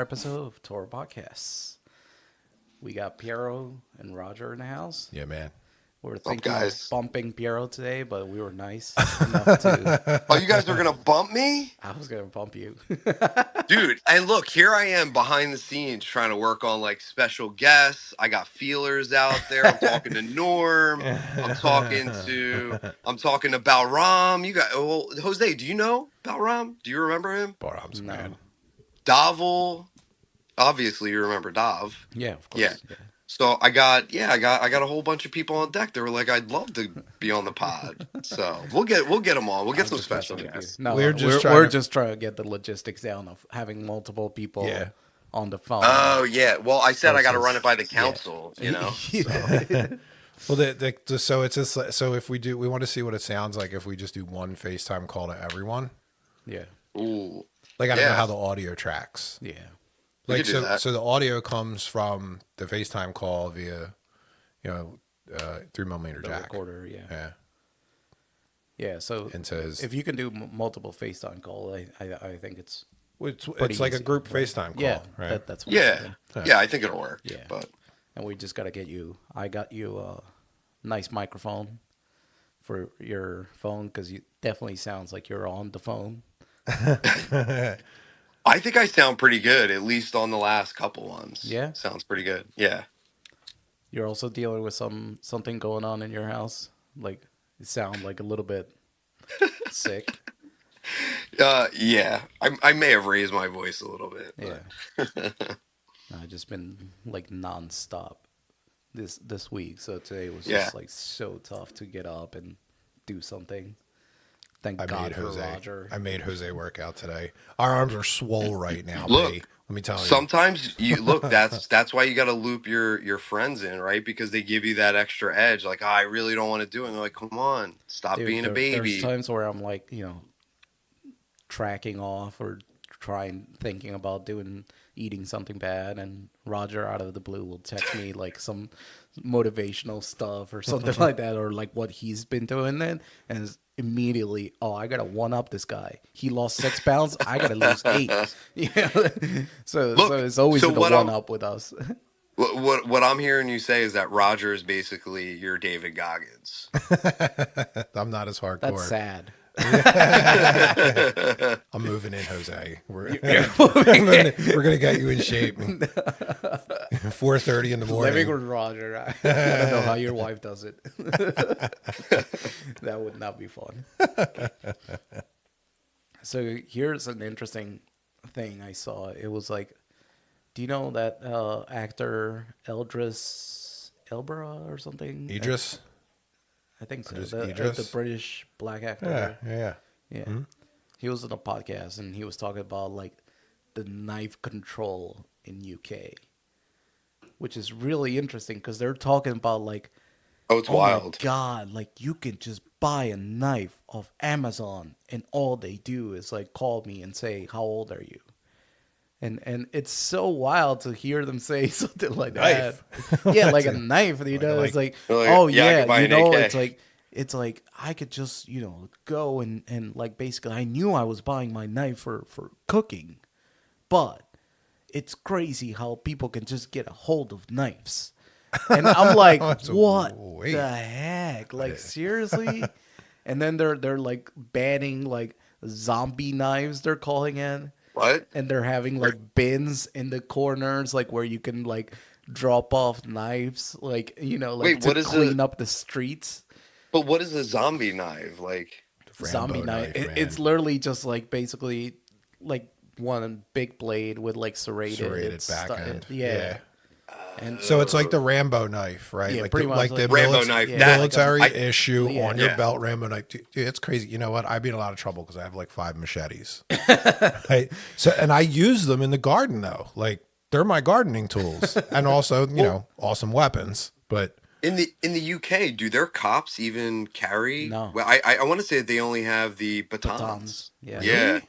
episode of Tour Podcasts. We got Piero and Roger in the house. Yeah, man. We were Up, thinking of guys? bumping Piero today, but we were nice enough to. Oh, you guys are gonna bump me, I was gonna bump you. dude? And look, here I am behind the scenes trying to work on like special guests. I got feelers out there. I'm talking to Norm. I'm talking to Balram. You got Jose. Do you know Balram? Do you remember him? Barham's No. man. Davel. Obviously, you remember Dav. Yeah, of course. Yeah. So I got a whole bunch of people on deck. They were like, "I'd love to be on the pod." So we'll get them on. We'll get some special guests. No, We're just trying to get the logistics down of having multiple people on the phone. Oh yeah. Well, I said I got to Versus- run it by the council. You know. Well, so it's just like, so if we want to see what it sounds like if we just do one FaceTime call to everyone. Yeah. Ooh. Like I don't know how the audio tracks. Yeah. We Like could do that. so the audio comes from the FaceTime call via 3mm The jack. recorder. Yeah. Yeah. Yeah. So Into his if you can do multiple FaceTime call, I think it's it's pretty like a easy. group FaceTime call, yeah. right? That's fine. Yeah. Yeah. I think it'll work. Yeah. But And we just got to get you. I got you a nice microphone for your phone because you definitely sounds like you're on the phone. I think I sound pretty good, at least on the last couple ones. Yeah? Sounds pretty good. Yeah. You're also dealing with something going on in your house. Like you sound like a little bit sick. Yeah. I may have raised my voice a little bit. Yeah. I've just been like nonstop this week. So today was just like so tough to get up and do something. Thank God for Roger. I made Jose work out today. Our arms are swole right now. Look, buddy. Let me tell you. Sometimes you look. That's why you got to loop your friends in, right? Because they give you that extra edge. Like, I really don't want to do it. And they're like, come on, stop Dude, being a baby. There's times where I'm like, tracking off or thinking about eating something bad, and Roger out of the blue will text me like some motivational stuff or something like that, or like what he's been doing then, and it's immediately, I gotta one up this guy. He lost 6 pounds, I gotta lose 8. Yeah. So it's always the one up with us. What I'm hearing you say is that Roger is basically your David Goggins. I'm not as hardcore. That's sad. I'm moving in, Jose. We're gonna get you in shape. 4:30 in the morning. Living with Roger. I don't know how your wife does it. That would not be fun. So here's an interesting thing I saw. It was like, do you know that actor Idris Elba or something? Idris? I think so. Idris? The British black actor. Yeah. Yeah. He was on a podcast and he was talking about like the knife control in UK, which is really interesting because they're talking about like, it's wild. My God, like you can just buy a knife off Amazon and all they do is like call me and say, how old are you? And it's so wild to hear them say something like that. Yeah, like a knife, it's like, oh yeah, it's like I could just, go and like basically I knew I was buying my knife for cooking, but it's crazy how people can just get a hold of knives. And I'm like, what the heck? Like seriously? And then they're like banning like zombie knives, they're calling it. What? And they're having like bins in the corners, like where you can like drop off knives, like to clean up the streets. But what is a zombie knife like? Zombie knife. It's literally just like basically like one big blade with like serrated back end. Yeah. And so it's like the Rambo knife, right? Yeah, like pretty much the Rambo knife. military issue on your Yeah. belt Rambo knife. Dude, it's crazy. You know what? I'd be in a lot of trouble because I have like 5 machetes. Right? So, and I use them in the garden though. Like they're my gardening tools, and also awesome weapons. But in the UK, do their cops even carry? No. Well, I want to say they only have the batons. Yeah. Yeah.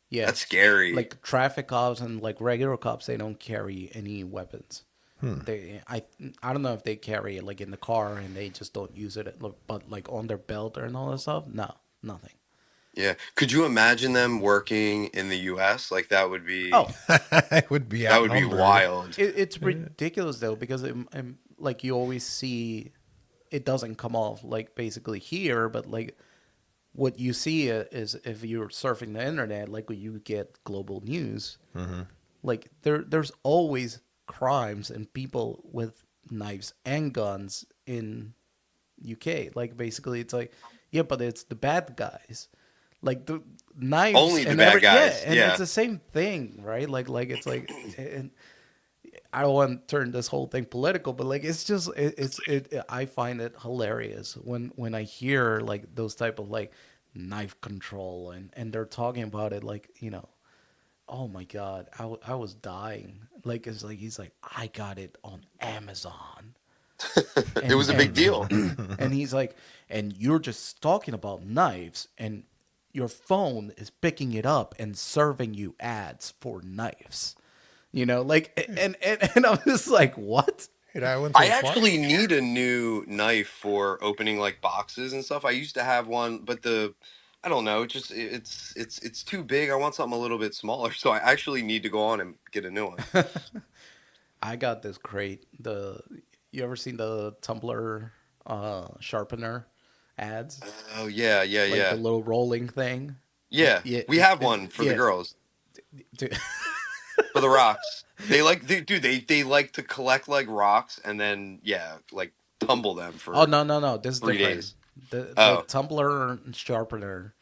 Yeah. That's scary. Like traffic cops and like regular cops, they don't carry any weapons. I don't know if they carry it like in the car and they just don't use it, but like on their belt or all that stuff. No, nothing. Yeah. Could you imagine them working in the U.S.? Like Oh, I would be that would be outnumbered. wild. it's ridiculous though because like you always see it doesn't come off like basically here, but like what you see is if you're surfing the internet, like when you get global news, like there's always crimes and people with knives and guns in UK. Like basically, it's like yeah, but it's the bad guys, like the knives Only the and bad yeah, guys. and it's Yeah. the same thing, right? Like it's like. And I don't want to turn this whole thing political, but like it's just I find it hilarious when I hear like those type of like knife control and they're talking about it like oh my god I was dying like it's like he's like I got it on Amazon It and was a big deal. and he's like and you're just talking about knives and your phone is picking it up and serving you ads for knives. Like, and I'm just like, what? I went to I a farm. actually need a new knife for opening like boxes and stuff. I used to have one, but I don't know, it's too big. I want something a little bit smaller, so I actually need to go on and get a new one. I got this crate. You ever seen the tumbler sharpener ads? Oh yeah, yeah, Like the yeah. little rolling thing? Yeah. Yeah, We have one for the yeah. girls, Dude. for the rocks. They like to collect like rocks and then yeah, like tumble them Oh for no, this is three different. days. The Oh. tumbler sharpener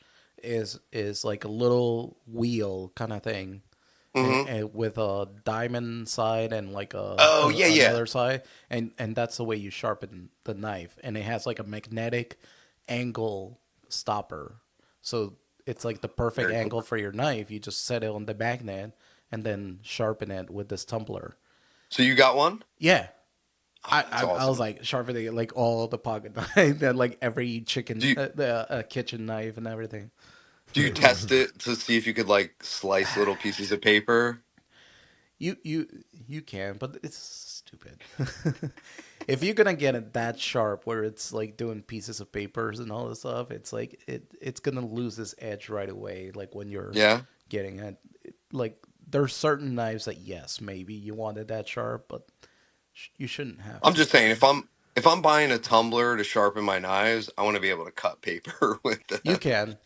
is like a little wheel kind of thing, Hmm. and with a diamond side and like Oh yeah, yeah. another side, and that's the way you sharpen the knife, and it has like a magnetic angle stopper, so it's like the perfect Very cool. angle for your knife. You just set it on the magnet and then sharpen it with this tumbler. So you got one? Yeah, Oh, that's I was awesome. like sharpening like all the pocket knife, and like every Do chicken, you the kitchen knife and everything. do you test it to see if you could like slice little pieces of paper? You can, but it's stupid. If you're gonna get it that sharp, where it's like doing pieces of papers and all this stuff, it's like it's gonna lose this edge right away. Like when you're Yeah. getting it, like there's certain knives that yes, maybe you want it that sharp, but you shouldn't have I'm to. just saying if I'm buying a tumbler to sharpen my knives, I want to be able to cut paper with You that. can.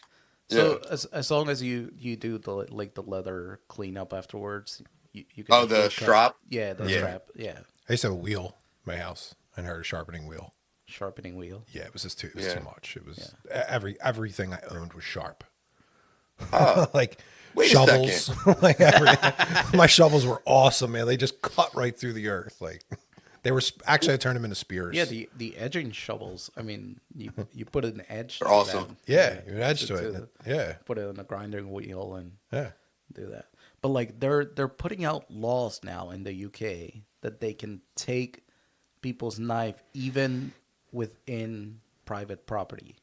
Yeah. So as long as you do the like the leather cleanup afterwards, you can Oh, the definitely cut. strap? Yeah, the Yeah. strap. Yeah, I used to have a wheel in my house and had a sharpening wheel. sharpening wheel. Yeah, it was just too. It was Yeah. too much. It Yeah. was everything I owned was sharp. Oh, Like wait a second. shovels. Like my shovels were awesome, man. They just cut right through the earth. Like they were actually I turned them into spears. Yeah, the edging shovels. I mean, you put an edge They're to awesome. Yeah, you edge to it. Yeah, put it on a grinding wheel and yeah. do that. But like they're putting out laws now in the UK that they can take people's knife even within private property.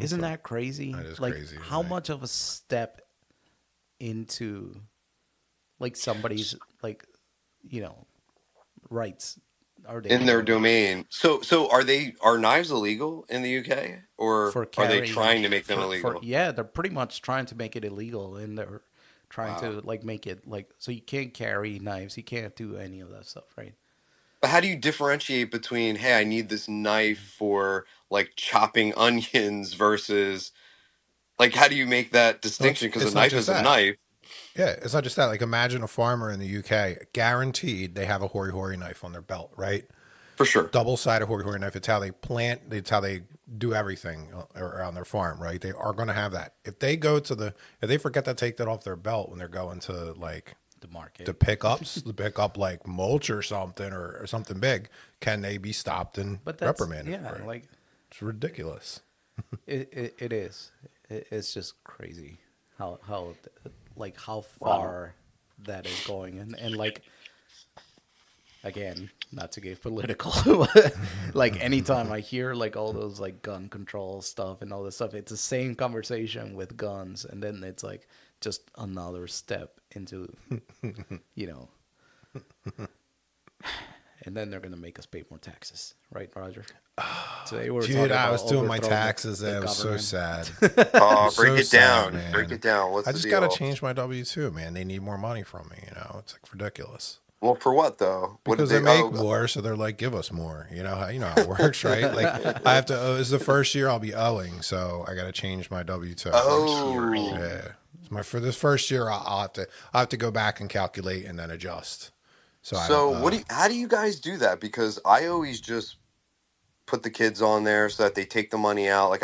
Isn't that crazy? That is Like crazy. how much of a step into like somebody's like rights are they In their giving up domain. So are knives illegal in the UK or for are they carrying trying to make them for illegal? yeah, they're pretty much trying to make it illegal and they're trying Wow. to like make it like so you can't carry knives, you can't do any of that stuff, right? But how do you differentiate between, hey, I need this knife for like chopping onions versus like how do you make that Well, distinction? Because a it's not knife just is a that. knife, Yeah, it's not just that. Like imagine a farmer in the UK, guaranteed they have a hori hori knife on their belt, right? for sure. Double sided hori hori knife. It's how they plant. It's how they do everything around their farm, right? They are going to have that. If they go to if they forget to take that off their belt when they're going to like The market. the pickups, to pick up like mulch or something or something big, can they be stopped and But that's reprimanded yeah, for it? like It's ridiculous. it is. It's just crazy how like how far that is going and like again, not to get political, but like anytime I hear like all those like gun control stuff and all this stuff, it's the same conversation with guns, and then it's like just another step into, you know, and then they're gonna make us pay more taxes, right, Roger? Today we were Dude, talking I about was doing my overthrowing taxes. the It was so government. sad. It was Break so it sad, down. Break man. it down. What's I the just got to deal? change my W-2, man. They need more money from me. It's like ridiculous. Well, for what though? What did Because they they? make more, so they're like, give us more. You know how it works, right? Like I have to. It's the first year I'll be owing, so I got to change my W-2. Oh, Yeah. For this first year, I'll have to go back and calculate and then adjust, so I don't so owe. how do you guys do that? Because I always just put the kids on there so that they take the money out. Like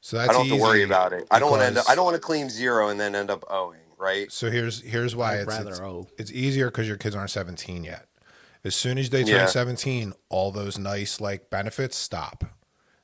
So I that's don't have to worry easy about it. I because don't want to claim zero and then end up owing, right? so here's why I'd rather owe. it's easier because your kids aren't 17 yet. As soon as they turn Yeah. 17, all those nice like benefits stop.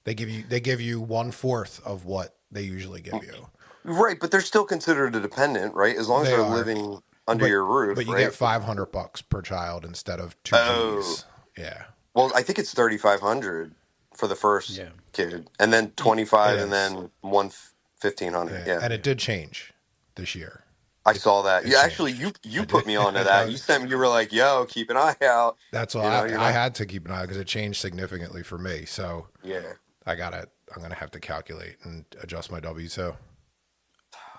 They give you 1/4 of what they usually give you. Right, but they're still considered a dependent, right? As long as They they're are, living under but your roof, you get right? $500 per child instead of two Oh, G's. Yeah, well, I think it's 3,500 for the first Yeah, kid, and then it 25, and is. then 1,500. Yeah, Yeah, and it did change this year. I It saw that. it Yeah, actually, changed. you I put did. me onto that. You were like, "Yo, keep an eye out." That's why You know, you're I not. had to keep an eye because it changed significantly for me. So Yeah. I'm gonna have to calculate and adjust my W-2.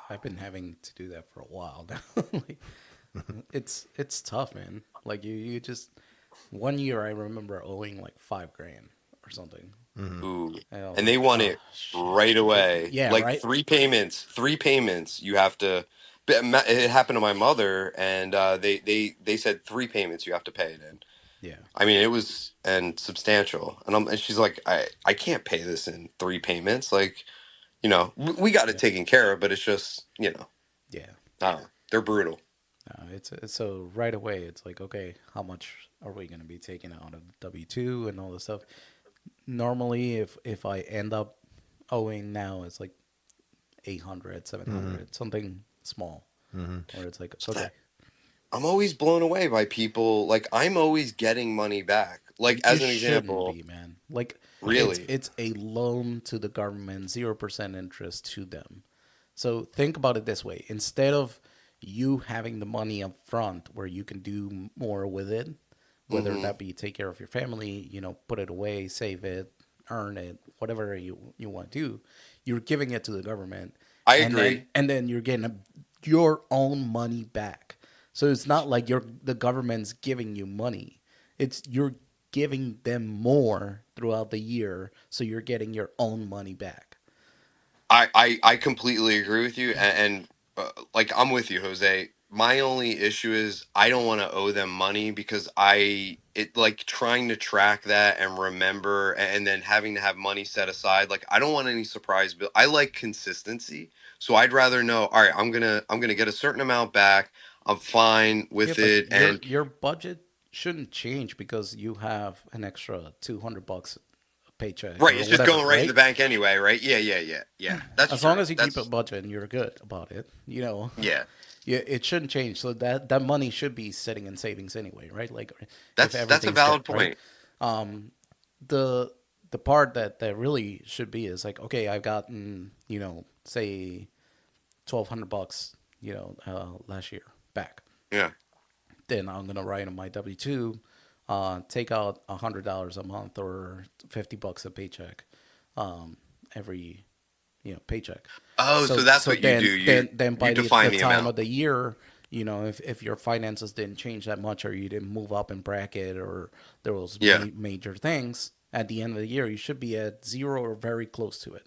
I've been having to do that for a while now. Like, it's tough, man. Like you just one year I remember owing like 5 grand or something. Ooh. And I was And they like, want oh it shit. right away. Yeah, Like right. three payments. Three payments. You have to. But it happened to my mother, and they said three payments you have to pay it in. Yeah, I mean, it was and substantial, and she's like, I can't pay this in three payments. Like, we got it yeah, taken care of, but it's just, yeah. I don't know. They're brutal. It's so right away. It's like, okay, how much are we gonna be taking out of W-2 and all this stuff? Normally, if I end up owing now, it's like 800, 700, something small, where it's like, okay, I'm always blown away by people. Like, I'm always getting money back. Like, you as an shouldn't example, be, man. Like really. it's a loan to the government, 0% interest to them. So think about it this way: instead of you having the money up front where you can do more with it, whether Hmm. that be take care of your family, put it away, save it, earn it, whatever you want to do, you're giving it to the government, I and then agree. you're getting your own money back. So it's not like the government's giving you money; it's you're giving them more throughout the year, so you're getting your own money back. I completely agree with you, and like I'm with you, Jose. My only issue is I don't want to owe them money because it like trying to track that and remember and then having to have money set aside. Like I don't want any surprise bill. I like consistency, so I'd rather know. All right, I'm gonna get a certain amount back. I'm fine Yeah, with but it, your and your budget shouldn't change because you have an extra $200 a paycheck right, or it's just whatever, going right in the right? bank anyway, right? Yeah, yeah, yeah, yeah. That's As long true. as you keep a That's budget and you're good about it, yeah. yeah, it shouldn't change. So that money should be sitting in savings anyway, right? Like if That's a everything's good, valid right? point. Um, the the part that really should be is like, okay, I've gotten say $1,200 last year back. Yeah. Then I'm gonna write on my W-2, take out $100 a month or $50 a paycheck, every paycheck. Oh, so So that's so what you do. then You by the define the time amount. of the year, if your finances didn't change that much or you didn't move up in bracket or there was Yeah. major things at the end of the year, you should be at zero or very close to it.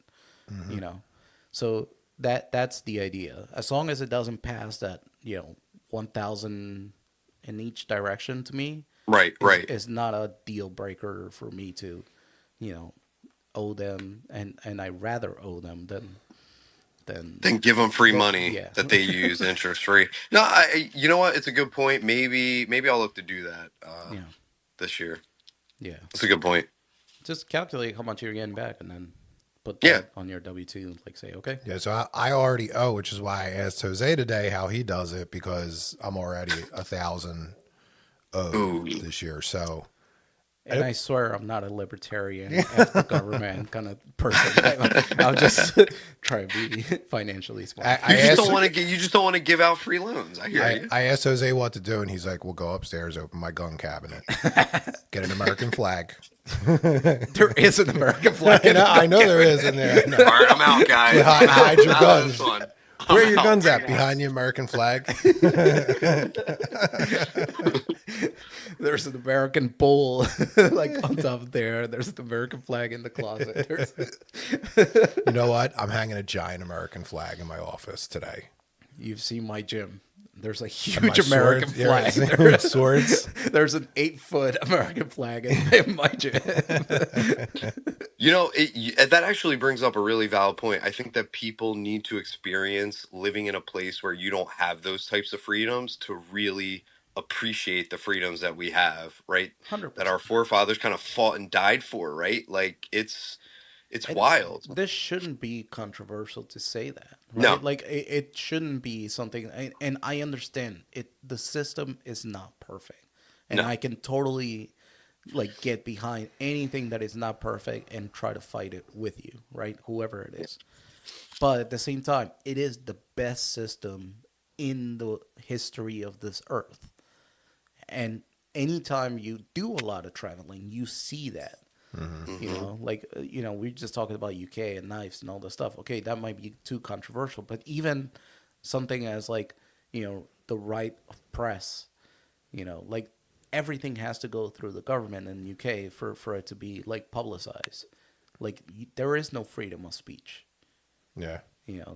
You know, so that's the idea. As long as it doesn't pass that 1,000 in each direction, to me Right, right. is not a deal breaker for me to you know owe them, and I rather owe them than Then give them free go, money yeah. that they use interest free. No, you know what? It's a good point. Maybe I'll look to do that Yeah, this year. yeah. That's a good point. Just calculate how much you're getting back, and then put Yeah. that on your W-2. Like say, okay, Yeah, so I already owe, which is why I asked Jose today how he does it because I'm already 1,000 owed Ooh. this year. So And I swear I'm not a libertarian, F the government kind of person. I'll just try to be financially smart. I You just don't asked want to get. You just don't want to give out free loans. I hear you. I asked Jose what to do, and he's like, "We'll go upstairs, open my gun cabinet, get an American flag." There is an American flag. I know there is in there. No. All right, I'm out, guys. Hide your That guns. was fun. Where are I'm your out. guns at? Behind the American flag. There's an American bull like on top of there. There's an American flag in the closet. You know what? I'm hanging a giant American flag in my office today. You've seen my gym. There's a My huge American swords, flag. yeah, There's, swords. there's an 8-foot American flag in my gym. You know, that actually brings up a really valid point. I think that people need to experience living in a place where you don't have those types of freedoms to really appreciate the freedoms that we have, right? That 100%. our forefathers kind of fought and died for, right? Like it's And wild. this shouldn't be controversial to say that, No, right? Like it shouldn't be something. And I understand it. The system is not perfect, and no. I can totally like get behind anything that is not perfect and try to fight it with you, right? Whoever it is. But at the same time, it is the best system in the history of this earth. And anytime you do a lot of traveling, you see that. You know, like we're just talking about UK and knives and all this stuff. Okay, that might be too controversial, but even something as like the right of press, like everything has to go through the government in UK for it to be like publicized. Like there is no freedom of speech. Yeah.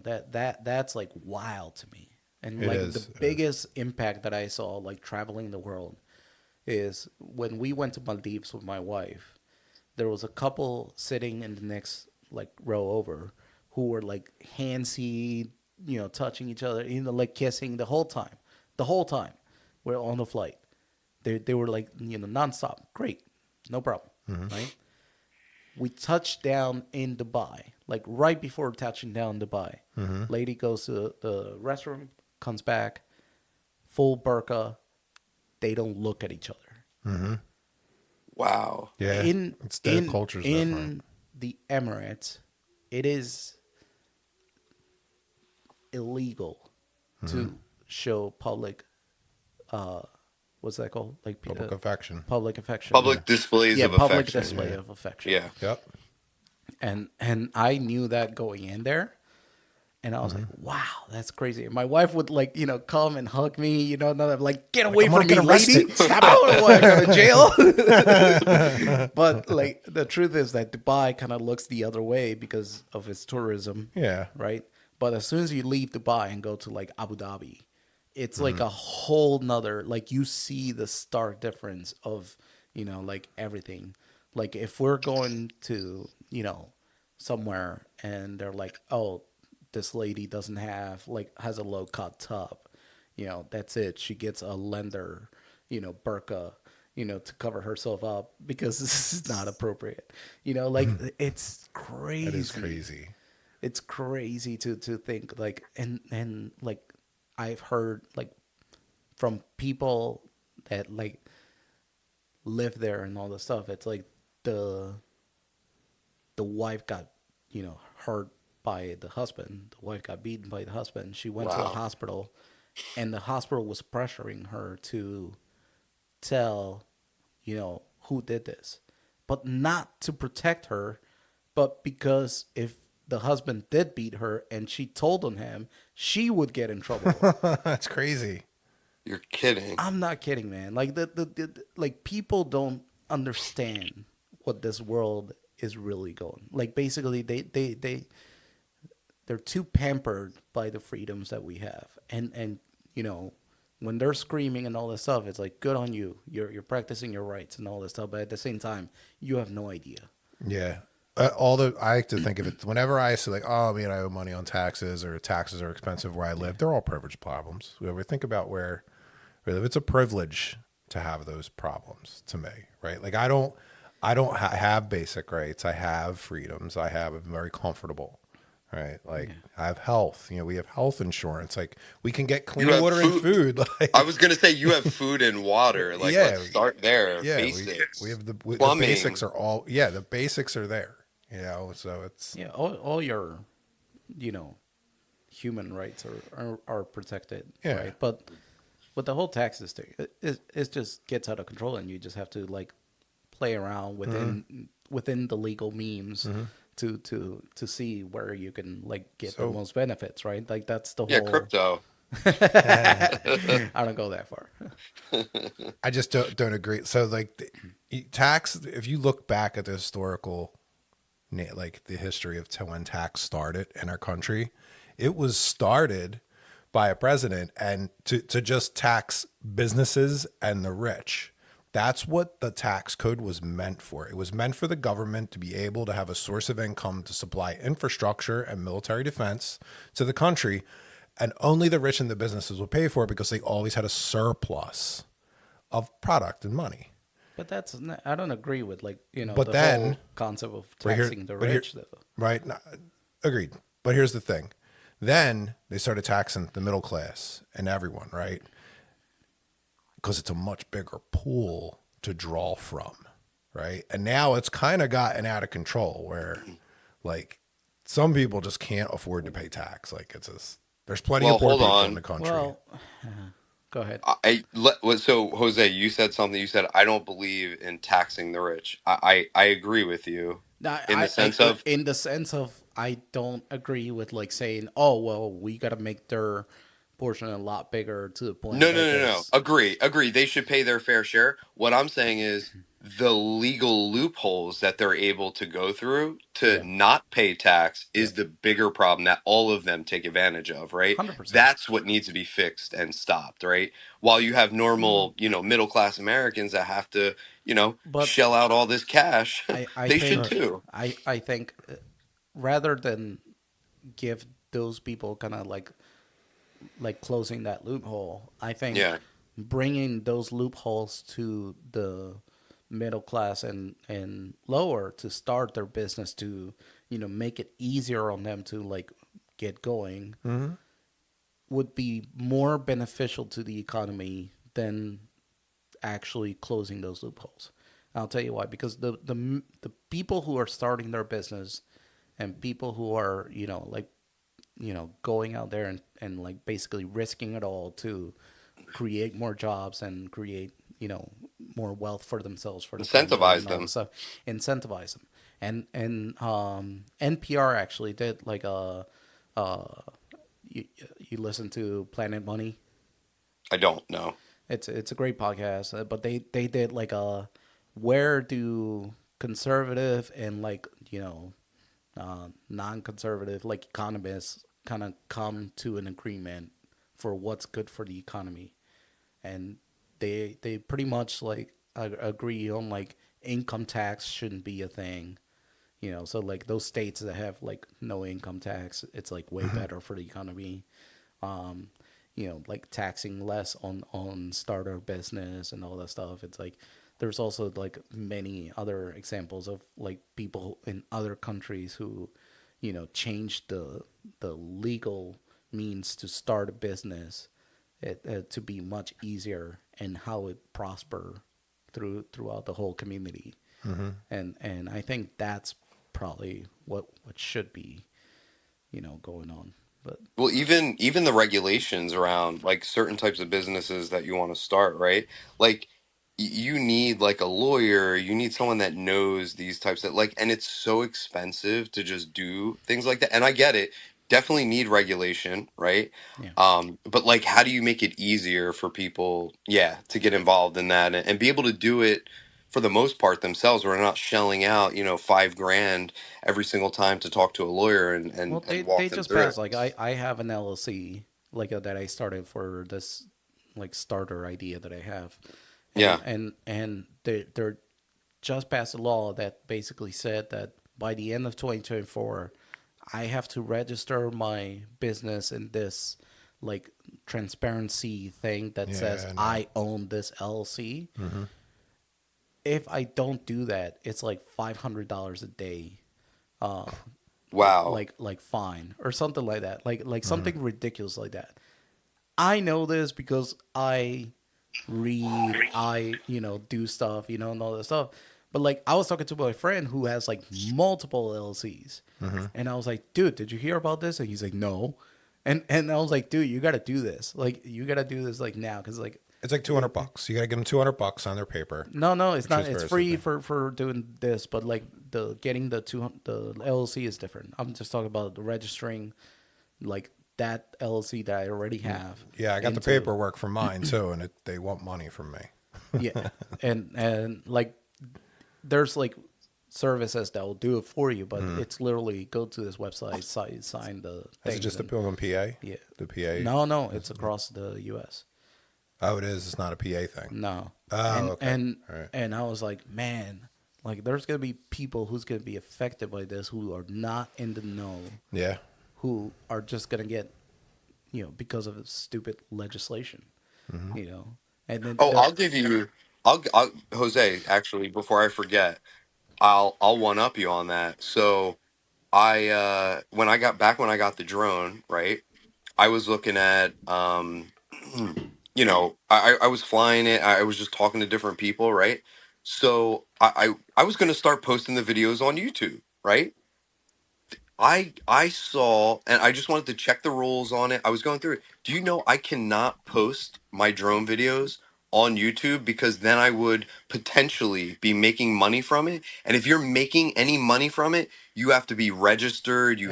That's like wild to me. And It like is, the it is. biggest impact that I saw like traveling the world is when we went to Maldives with my wife. There was a couple sitting in the next like row over who were like handsy, touching each other, like kissing the whole time. The whole time we're on the flight. They were like, nonstop. Great. No problem. Right? We touched down in Dubai, like right before touching down in Dubai. Lady goes to the restroom, comes back, full burqa. They don't look at each other. Wow. Yeah. It's their culture's in different. the Emirates, it is illegal to show public. What's that called? Like Public affection. Public affection. Public displays yeah, of public affection. display of affection. Yeah. Yep. And I knew that going in there. And I was like, wow, that's crazy. And my wife would come and hug me, and I'm like, get away I'm from gonna me, get arrested. lady. Stop I don't want to go to jail. But like the truth is that Dubai kind of looks the other way because of its tourism. Yeah. Right. But as soon as you leave Dubai and go to like Abu Dhabi, it's like a whole nother, like you see the stark difference of, like everything. Like if we're going to, somewhere and they're like, oh, this lady doesn't have has a low cut top, that's it. She gets a lender, burqa, to cover herself up because this is not appropriate. It's crazy. That is crazy. It's crazy to think like and like I've heard like from people that like live there and all this stuff. It's like the wife got hurt by the husband. The wife got beaten by the husband. She went to the Wow. hospital, and the hospital was pressuring her to tell, who did this, but not to protect her, but because if the husband did beat her and she told on him, she would get in trouble. That's crazy. You're kidding. I'm not kidding, man. Like like people don't understand what this world is really going. Like basically they're too pampered by the freedoms that we have. And when they're screaming and all this stuff, it's like good on you. You're practicing your rights and all this stuff, but at the same time, you have no idea. Yeah. I like to think of it whenever I say like, oh man, I owe money on taxes or taxes are expensive where I live. They're all privilege problems. We think about where we live. It's a privilege to have those problems to me, right? Like I don't have basic rights. I have freedoms. I'm very comfortable. right? Like Yeah. I have health. You know, we have health insurance. Like we can get You clean have water and food. food. I Like was gonna say you have food and water. Like, let's yeah, start there. yeah. We Basics, have the basics plumbing. are all yeah. The basics are there. You know, so it's Yeah, all your, you know, human rights are protected, yeah. right? But with the whole taxes thing, it just gets out of control, and you just have to like play around within the legal memes to see where you can like get the So most benefits, right? Like that's the Yeah, whole. crypto. I don't go that far. I just don't agree. So like tax, if you look back at the historical, like the history of when tax started in our country, it was started by a president and to just tax businesses and the rich. That's what the tax code was meant for. It was meant for the government to be able to have a source of income to supply infrastructure and military defense to the country. And only the rich and the businesses would pay for it because they always had a surplus of product and money. But I don't agree with like But the whole then, concept of right here, taxing the but here, rich though. right? No, agreed. But here's the thing. Then they started taxing the middle class and everyone, right? Because it's a much bigger pool to draw from, right? And now it's kind of gotten out of control where, like, some people just can't afford to pay tax. Like, there's plenty of Well, poor hold people in the on. country. Well, go ahead. So Jose, you said something. You said I don't believe in taxing the rich. I agree with you No, in the sense of in the sense of I don't agree with like saying, oh well, we got to make their portion a lot bigger to the point no, that no, no, no. just Agree. They should pay their fair share. What I'm saying is the legal loopholes that they're able to go through to yeah, not pay tax yeah, is the bigger problem that all of them take advantage of, right? 100%. That's what needs to be fixed and stopped, right? While you have normal, middle class Americans that have to, But shell out all this cash, I they should think Right. too. I think rather than give those people kind of like closing that loophole, I think Yeah. bringing those loopholes to the middle class and lower to start their business to make it easier on them to like get going would be more beneficial to the economy than actually closing those loopholes. I'll tell you why. Because the people who are starting their business and people who are like going out there and like basically risking it all to create more jobs and create more wealth for themselves, for the family, Incentivize and all them. this stuff, incentivize them. And NPR actually did like uh you listen to Planet Money. I don't know. It's a great podcast, but they did like a where do conservative and like non-conservative like economists kind of come to an agreement for what's good for the economy, and they pretty much like agree on like income tax shouldn't be a thing. So like those states that have like no income tax, it's like way better for the economy. um like taxing less on starter business and all that stuff. It's like there's also like many other examples of like people in other countries who changed the legal means to start a business to be much easier, and how it prosper throughout the whole community. And I think that's probably what should be going on. But Well, even the regulations around like certain types of businesses that you want to start, right? Like you need like a lawyer, you need someone that knows these types of like, and it's so expensive to just do things like that. And I get it. Definitely need regulation, right? yeah. But like how do you make it easier for people, yeah, to get involved in that and be able to do it for the most part themselves where they're not shelling out, 5 grand every single time to talk to a lawyer and Well, and they walk them just through passed. it. Like I have an LLC like that I started for this like starter idea that I have, Yeah. and they're just passed a law that basically said that by the end of 2024, I have to register my business in this like transparency thing that says Yeah, I know. I own this LLC. If I don't do that, it's like $500 a day, uh, Wow. fine or something like that, like something ridiculous like that. I know this because I read, I do stuff, and all that stuff. But like I was talking to my friend who has like multiple LLCs, and I was like, dude, did you hear about this? And he's like, no. And I was like, dude, you got to do this. Like you got to do this like now, because like It's like $200. You got to give them $200 on their paper. no, it's which not. is It's very free simple. for doing this, but like the getting the LLC is different. I'm just talking about the registering, like that LLC that I already have. Yeah, I got the into- paperwork for mine too, and they want money from me. Yeah, and like there's like services that will do it for you, but it's literally go to this website, sign the Is thing. it just the people in PA? Yeah. The PA? No, it's across the U.S. Oh, it is. It's not a PA thing. No. Oh, and, okay. And All right. and I was like, man, like there's gonna be people who's gonna be affected by this who are not in the know, Yeah. who are just gonna get, because of stupid legislation, and then Oh, I'll give you. I'll Jose. Actually, before I forget, I'll one up you on that. So when I got the drone, right? I was looking at I was flying it. I was just talking to different people, right? So I was gonna start posting the videos on YouTube, right? I saw, and I just wanted to check the rules on it. I was going through it. Do you know I cannot post my drone videos on YouTube because then I would potentially be making money from it. And if you're making any money from it, you have to be registered. FAA.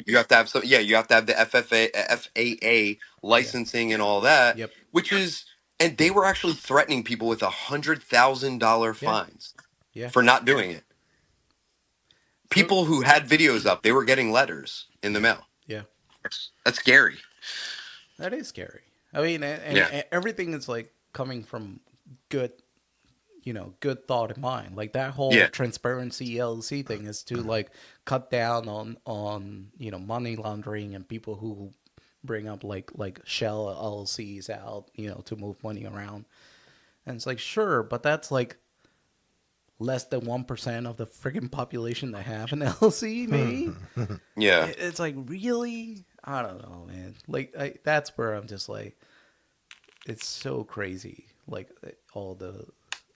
You have to have some. Yeah, you have to have the FAA Yeah. licensing and all that. Yep. Which is, and they were actually threatening people with $100,000 Yeah. fines Yeah. for not doing it. So People who had videos up, they were getting letters in the yeah. mail. Yeah. That's scary. That is scary. I mean, Yeah. and everything is like coming from good, good thought in mind. Like that whole Yeah. transparency LLC thing is to like cut down on money laundering and people who bring up like shell LLCs out, to move money around. And it's like, sure, but that's like less than 1% of the freaking population that have an LLC, maybe. Yeah. It's like, really? I don't know, man. Like that's where I'm just like, it's so crazy. Like all the,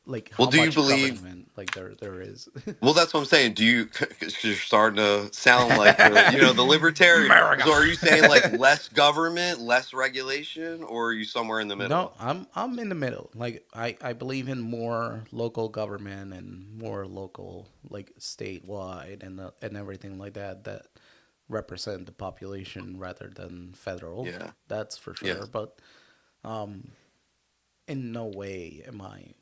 like Well, how do you much believe? government like there is. Well, that's what I'm saying. Do you? Because you're starting to sound like the libertarian. So, are you saying like less government, less regulation, or are you somewhere in the No, middle? I'm in the middle. Like I believe in more local government and more local, like statewide and everything like that represent the population rather than federal. Yeah. That's for Yeah. sure. But in no way am I,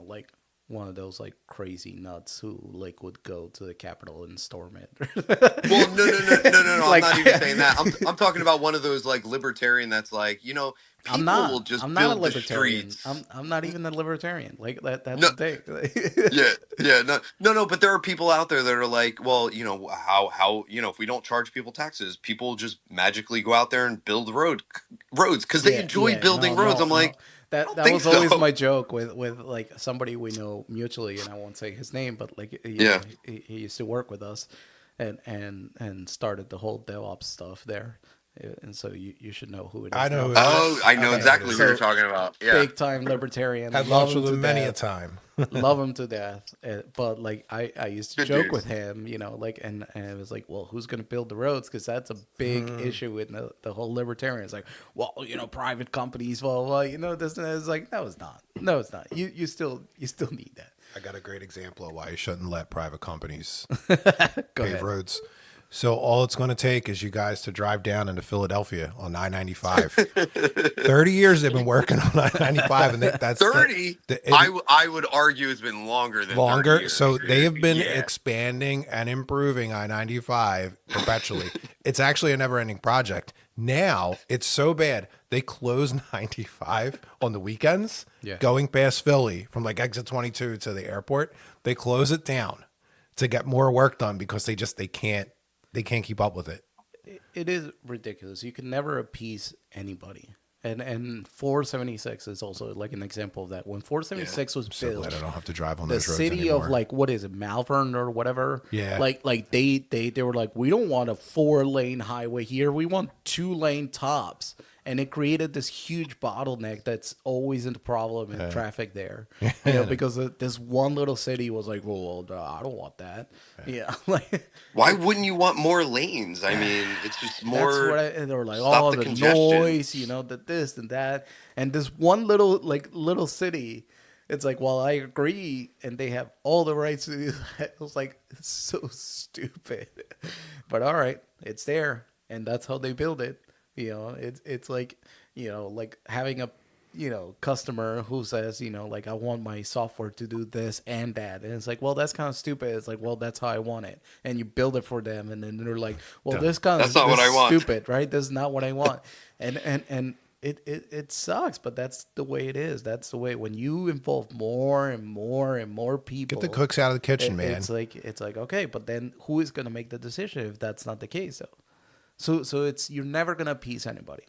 like one of those like crazy nuts who like would go to the Capitol and storm it. Well, no. I'm Like not even saying that. I'm talking about one of those like libertarian that's like I'm people will not. just I'm not a build the libertarian. streets. I'm not even a libertarian. Like that's No, the thing. yeah, yeah, no. But there are people out there that are like, well, how if we don't charge people taxes, people just magically go out there and build roads because they enjoy Yeah. building No, roads. no, I'm no. like, I That don't that think was always so. my joke with like somebody we know mutually, and I won't say his name, but like Yeah, he used to work with us, and started the whole DevOps stuff there, and so you should know who it I is know now. who it oh, is. I I know know who it exactly is. who you're So talking about. Yeah, big time libertarian, Had love lunch him with to him many a death. time. Love him to death. But like I used to good joke dude. with him, like, and it was like, well, who's going to build the roads? Because that's a big issue in the whole libertarian. It's like, well, private companies, blah, blah, blah, this and that. It's like, no, it's not. No, it's not. You still need that. I got a great example of why you shouldn't let private companies Go pave ahead. roads. So all it's going to take is you guys to drive down into Philadelphia on I-95. 30 years they've been working on I-95, and that's 30. I would argue it's been longer than 30 longer. years. So they have been Yeah. expanding and improving I-95 perpetually. It's actually a never-ending project. Now it's so bad they close 95 on the weekends, Yeah. going past Philly from like exit 22 to the airport. They close it down to get more work done because they can't keep up with it. It is ridiculous. You can never appease anybody. And 476 is also like an example of that. When 476 was So glad built, I don't have to drive on the those roads city of anymore. like what is it, Malvern or whatever? Yeah. Like they were like, we don't want a 4-lane highway here. We want 2-lane tops. And it created this huge bottleneck that's always in the problem in traffic there. Because this one little city was like, well, I don't want that. Yeah, like Why wouldn't you want more lanes? I mean, it's just that's more. what they were like. Stop Oh, the the congestion. noise, the this and that, and this one little city. It's like, well, I agree, and they have all the rights to do that. It was like, it's so stupid, but all right, it's there, and that's how they build it. It's like, like having a customer who says, like, I want my software to do this and that, and it's like, well, that's kind of stupid. It's like, well, that's how I want it, and you build it for them, and then they're like, well, That's not what this I is want. stupid, right? This is not what I want, and it sucks, but that's the way it is. That's the way when you involve more and more and more people. Get the cooks out of the kitchen, man. It's like okay, but then who is gonna make the decision if that's not the case though? So it's you're never gonna appease anybody.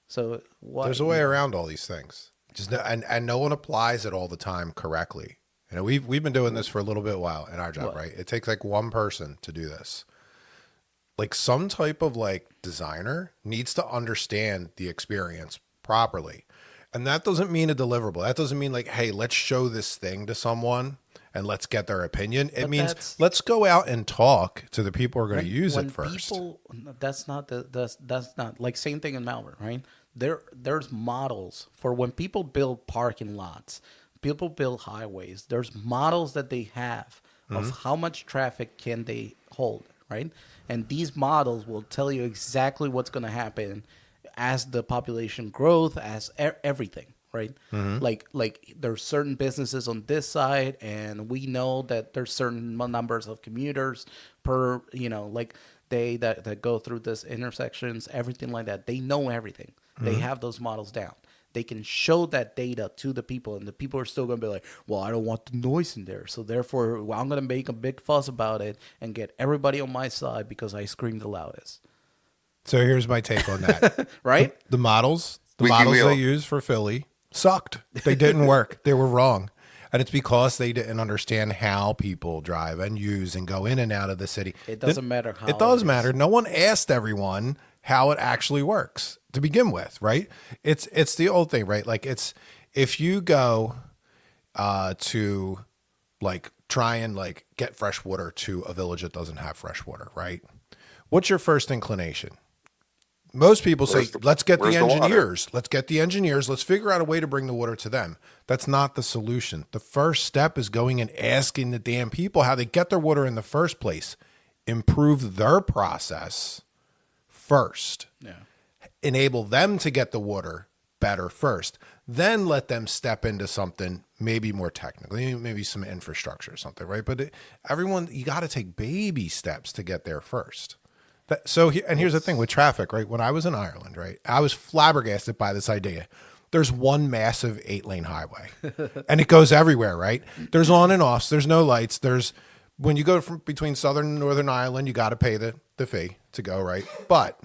So what? There's a way around all these things. And no one applies it all the time correctly. We've been doing this for a little bit while in our job, What? right? It takes like one person to do this. Like some type of like designer needs to understand the experience properly. And that doesn't mean a deliverable. That doesn't mean like, hey, let's show this thing to someone and let's get their opinion. It means let's go out and talk to the people who are going to use it first. That's not like same thing in Malvern, right? There's models for when people build parking lots, people build highways. There's models that they have of how much traffic can they hold, right? And these models will tell you exactly what's going to happen as the population growth, as everything, right? Like there's certain businesses on this side, and we know that there's certain numbers of commuters per, like they that go through this intersections, everything like that. They know everything. They have those models down. They can show that data to the people, and the people are still going to be like, well, I don't want the noise in there. So therefore, I'm going to make a big fuss about it and get everybody on my side because I scream the loudest. So here's my take on that. Right? The models Squeaky wheel. they used for Philly sucked. They didn't work. They were wrong. And it's because they didn't understand how people drive and use and go in and out of the city. It doesn't matter how. It does matter. No one asked everyone how it actually works to begin with, right? It's the old thing, right? Like it's if you go to like try and like get fresh water to a village that doesn't have fresh water, right? What's your first inclination? Most people say, let's get the engineers. Let's get the engineers. Let's figure out a way to bring the water to them. That's not the solution. The first step is going and asking the damn people how they get their water in the first place. Improve their process first. Yeah. Enable them to get the water better first. Then let them step into something maybe more technical, maybe some infrastructure or something, right? But you got to take baby steps to get there first. Here's the thing with traffic, right? When I was in Ireland, right, I was flabbergasted by this idea. There's one massive 8-lane highway, and it goes everywhere, right? There's on and offs. There's no lights. When you go from between Southern and Northern Ireland, you got to pay the fee to go, right? But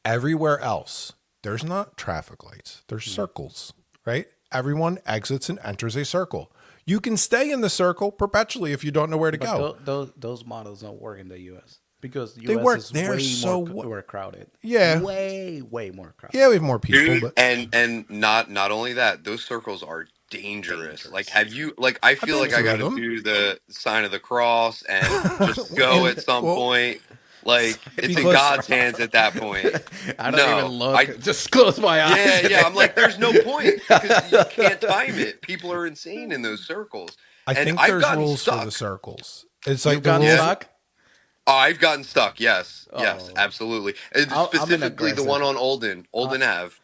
everywhere else, there's not traffic lights. There's circles, right? Everyone exits and enters a circle. You can stay in the circle perpetually if you don't know where to go. Those models don't work in the U.S. because the They U.S. work is there way more crowded. Yeah. way more crowded. Yeah, we have more people, Dude, but and not only that, those circles are dangerous. Like, have you I feel like I got to do the sign of the cross and just go at some point. Like, it's in God's hands at that point. I don't even look. I just close my eyes. Yeah. I'm like, there's no point because you can't time it. People are insane in those circles. I think there's rules for the circles. It's like the rules. Stuck? Oh, I've gotten stuck. Yes, Oh. absolutely. I'm Specifically, the one on Olden Ave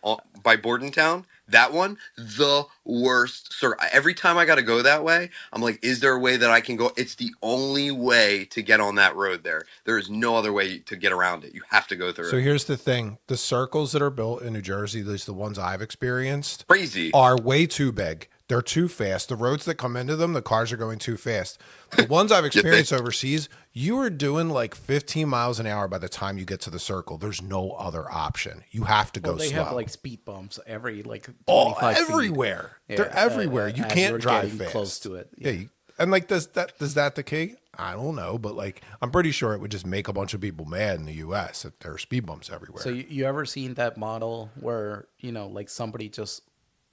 by Bordentown. That one, the worst. Sir, every time I got to go that way, I'm like, is there a way that I can go? It's the only way to get on that road there. There is no other way to get around it. You have to go through So it. here's the thing. The circles that are built in New Jersey, at least the ones I've experienced, Crazy. are way too big. They're too fast. The roads that come into them, the cars are going too fast. The ones I've experienced overseas, You are doing like 15 miles an hour by the time you get to the circle. There's no other option. You have to go Well, they slow. have like speed bumps every like all 25 feet. everywhere. Yeah, They're everywhere. You as can't you're drive getting fast. close to it. Yeah. And like, does that the key? I don't know, but like, I'm pretty sure it would just make a bunch of people mad in the U.S. if there are speed bumps everywhere. So you ever seen that model where like somebody just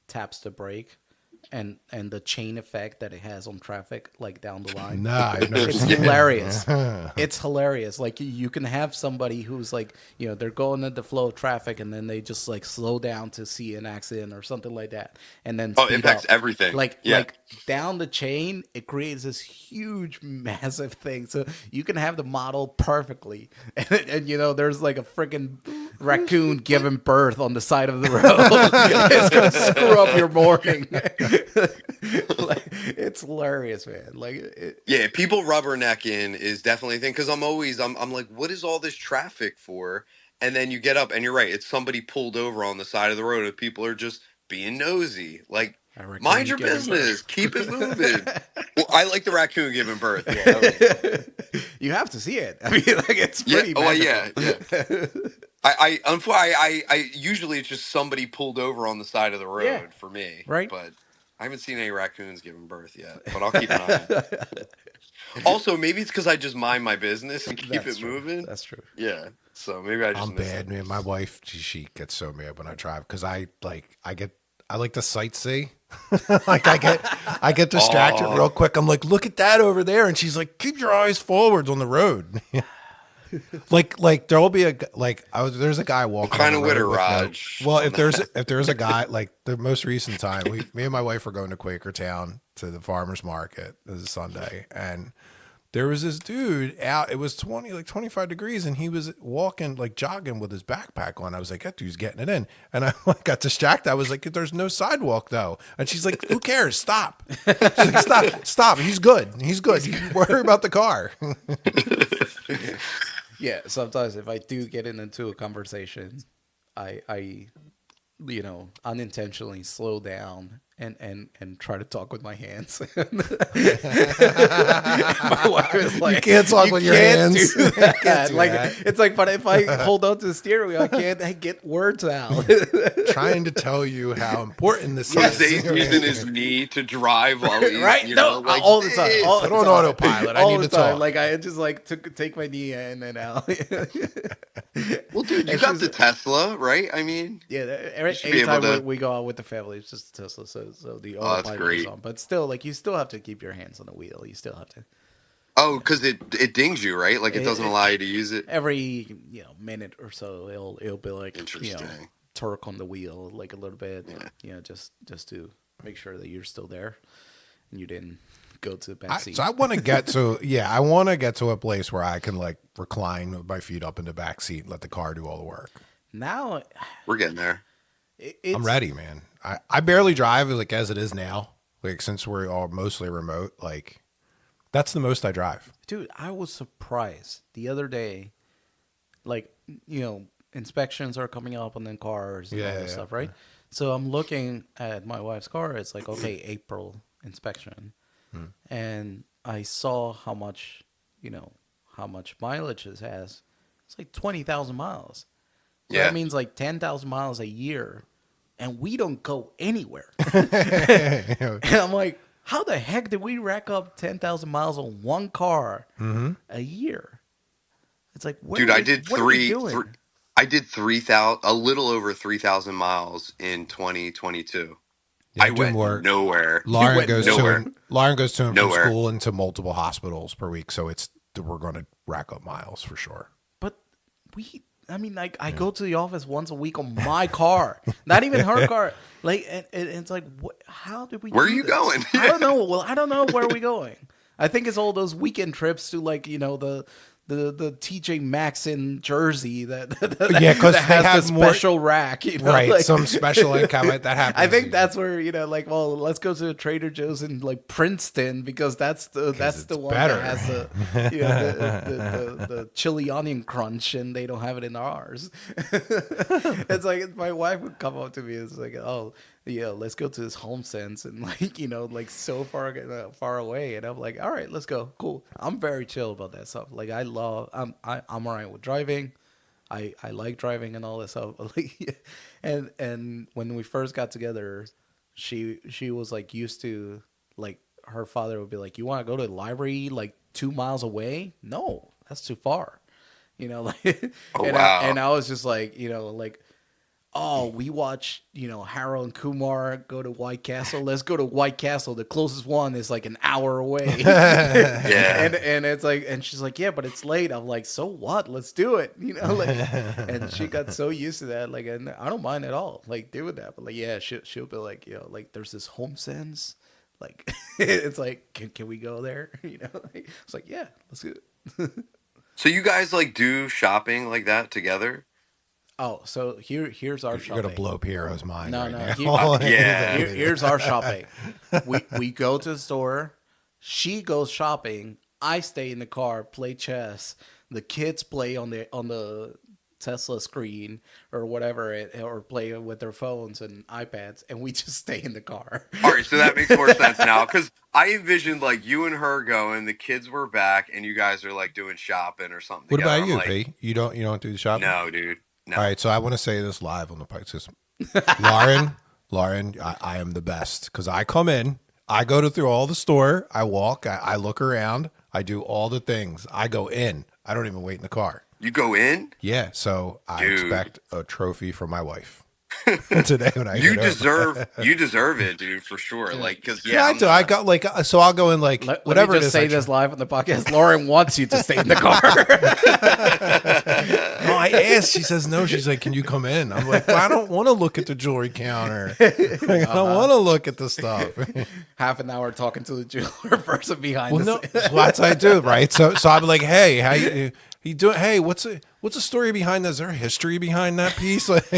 taps the brake, and the chain effect that it has on traffic like down the line? Nah, I've never It's seen it. hilarious. It's hilarious. Like you can have somebody who's like, they're going in the flow of traffic, and then they just like slow down to see an accident or something like that, and then Oh, speed it impacts up. everything. Like Yeah. like down the chain, it creates this huge, massive thing. So you can have the model perfectly, and there's like a freaking raccoon giving birth on the side of the road. It's gonna screw up your morning. Like, it's hilarious, man. Like, Yeah, people rubbernecking is definitely a thing because I'm like, what is all this traffic for? And then you get up and you're right, it's somebody pulled over on the side of the road and people are just being nosy. Like, a raccoon mind your giving business, birth. keep it moving. Well, I like the raccoon giving birth. Yeah, that was- You have to see it. I mean, like, it's yeah. pretty Oh, yeah, magical. yeah. I usually it's just somebody pulled over on the side of the road Yeah. for me, Right? but I haven't seen any raccoons giving birth yet. But I'll keep an eye on it. Also, maybe it's because I just mind my business and keep That's it true. moving. That's true. Yeah, so maybe I just I'm miss bad, it. man. My wife, she gets so mad when I drive because I like to sightsee. Like I get distracted Oh. real quick. I'm like, look at that over there, and she's like, keep your eyes forwards on the road. like there will be there's a guy walking. Kind on of the with a road with Raj. well, if there's a guy like the most recent time, me and my wife were going to Quakertown to the farmers market. It was a Sunday, and there was this dude out. It was 25 degrees, and he was walking, like jogging with his backpack on. I was like, that dude's getting it in. And I got distracted. I was like, there's no sidewalk though. And she's like, who cares? Stop. She's like, stop. He's good. He's good. You worry about the car. Yeah, sometimes if I do get into a conversation, I unintentionally slow down and try to talk with my hands. My wife is like, You can't talk with your can't hands. do that." Can't do Like, that. it's like, but if I hold on to the steering wheel, I can't get words out. Trying to tell you how important this He's is. using his knee to drive while he's, Right? No, like, all the time. "Eh." All the Put on time. autopilot. I All need the to time. talk. Like, I just like take my knee in and out. Well, dude, you It's got just- the Tesla, right? I mean, Yeah, should be able anytime to- we go out with the family, it's just Tesla, so the Oh, that's autopilot great. is on. But still, like, you still have to keep your hands on the wheel. You still have to oh, because it dings you, right? Like it doesn't allow you to use it. every minute or so it'll be like Interesting. torque on the wheel like a little bit, Yeah. just to make sure that you're still there and you didn't go to the back seat. So I want to get to I want to get to a place where I can like recline with my feet up in the back seat and let the car do all the work. Now We're getting there. it's, I'm ready, man. I barely drive like as it is now. Like since we're all mostly remote, like that's the most I drive. Dude, I was surprised the other day. Like, inspections are coming up on the cars and all this stuff, right? So I'm looking at my wife's car. It's like, okay, April inspection. And I saw how much mileage it has. It's like 20,000 miles. So Yeah. that means like 10,000 miles a year. And we don't go anywhere. And I'm like, how the heck did we rack up 10,000 miles on one car a year? It's like, Dude, I did what are we doing? I did 3,000, a little over 3,000 miles in 2022. Yeah, I do went more. nowhere. Lauren went goes nowhere. Lauren goes to and from Nowhere. school into multiple hospitals per week, so we're going to rack up miles for sure. But I go to the office once a week on my car, not even her car. Like, and it's like, how did we? Where do are you this? going? I don't know. Well, I don't know where are we going. I think it's all those weekend trips to like the TJ Maxx in Jersey that Yeah, 'cause that they has have the more- special rack, Right, like- some special income that happens. I think that's where like, well, let's go to Trader Joe's in like Princeton because that's the it's one better. that has the chili onion crunch, and they don't have it in ours. It's like my wife would come up to me. It's like, oh, yeah, let's go to this home sense and like like so far away, and I'm like, all right, let's go, cool. I'm very chill about that stuff. Like I'm alright with driving. I like driving and all this stuff. Like, and when we first got together, she was like used to, like, her father would be like, you want to go to the library like 2 miles away? No, that's too far. Like, Oh and wow. I was just like, like, oh, we watch, Harold and Kumar go to White Castle. Let's go to White Castle. The closest one is like an hour away. Yeah. And it's like, and she's like, yeah, but it's late. I'm like, so what? Let's do it. Like, and she got so used to that. Like, and I don't mind at all, like, doing that. But like, yeah, she'll be like, like, there's this home sense. Like, it's like, can we go there? Like, it's like, yeah, let's do it. So you guys like do shopping like that together? Oh, so here's our You're gonna shopping. blow Piero's mind No, right no. now. Yeah. Here's our shopping. We go to the store. She goes shopping. I stay in the car, play chess. The kids play on the Tesla screen or whatever, or play with their phones and iPads, and we just stay in the car. All right, so that makes more sense now because I envisioned like you and her going, the kids were back, and you guys are like doing shopping or something What together. about I'm you, like, P? You don't do the shopping? no, dude, no. All right, so I want to say this live on the podcast. Lauren, I am the best because I come in, I go to through all the store, I walk, I look around, I do all the things. I go in. I don't even wait in the car. You go in, Yeah, so I dude. expect a trophy from my wife today when I You get home. deserve it, dude, for sure. Like, because Yeah, I do. I got like so I'll go in like Let whatever me it just is. say this live on the podcast. Lauren wants you to stay in the car. No, I asked. She says no. She's like, "Can you come in?" I'm like, well, "I don't want to look at the jewelry counter. Like, I don't want to look at the stuff." Half an hour talking to the jeweler person behind Well, the no, scene. that's what I do, right? So I'm like, "Hey, how you doing? Hey, what's the story behind that? Is there a history behind that piece?" Like,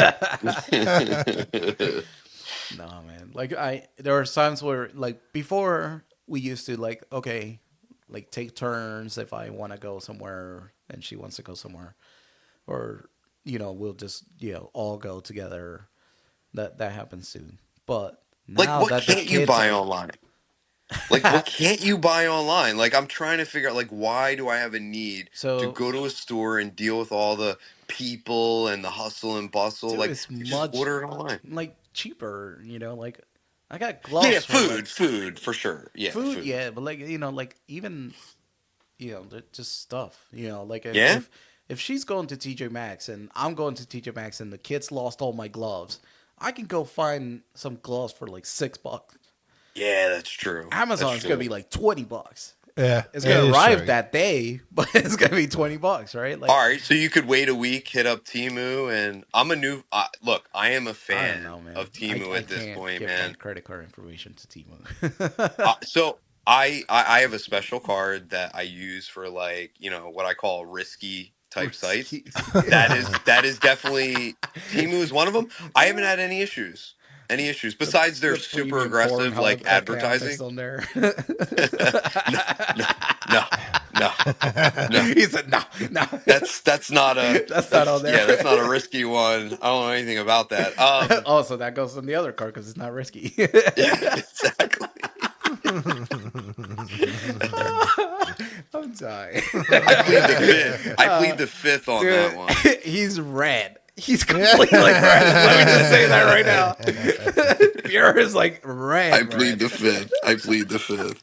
No, man. Like, there are times where, like, before we used to, like, okay, like, take turns if I want to go somewhere and she wants to go somewhere, or we'll just all go together. That happens soon. But like, now what that the can't you kids buy are, online? Like, what can't you buy online? Like, I'm trying to figure out, like, why do I have a need to so, go to a store and deal with all the people and the hustle and bustle? dude, Like, it's you just much order it online. like cheaper. Like, I got Yeah, gloves for like food for sure. Yeah, food, food. yeah, but like like even just stuff. Like Yeah, if she's going to TJ Maxx and I'm going to TJ Maxx and the kids lost all my gloves, I can go find some gloves for like $6. yeah, that's true. That's Amazon's gonna true. be like $20. yeah, It's it gonna is arrive true. that day, but it's gonna be $20, right? All Like, right, so you could wait a week, hit up Timu, and I'm a new. Look, I am a I don't know, fan man. of Timu I at this can't point, give my man. credit card information to Timo. So I have a special card that I use for like what I call risky type sites. Risky. That is definitely Timu is one of them. I haven't had any issues. Any issues the besides their the super premium aggressive like Pornhub account advertising. that's on there. No, no, no, no, no. He said, "No, no, That's not a that's not on there." that's not a risky one. I don't know anything about that. Oh, so that goes on the other card because it's not risky. Yeah, exactly. I'm dying. I plead the fifth. I plead the fifth on that one. Dude, he's red. He's completely red. Let me just say that right now. Pierre is like red. I plead Red. the fifth. I plead the fifth.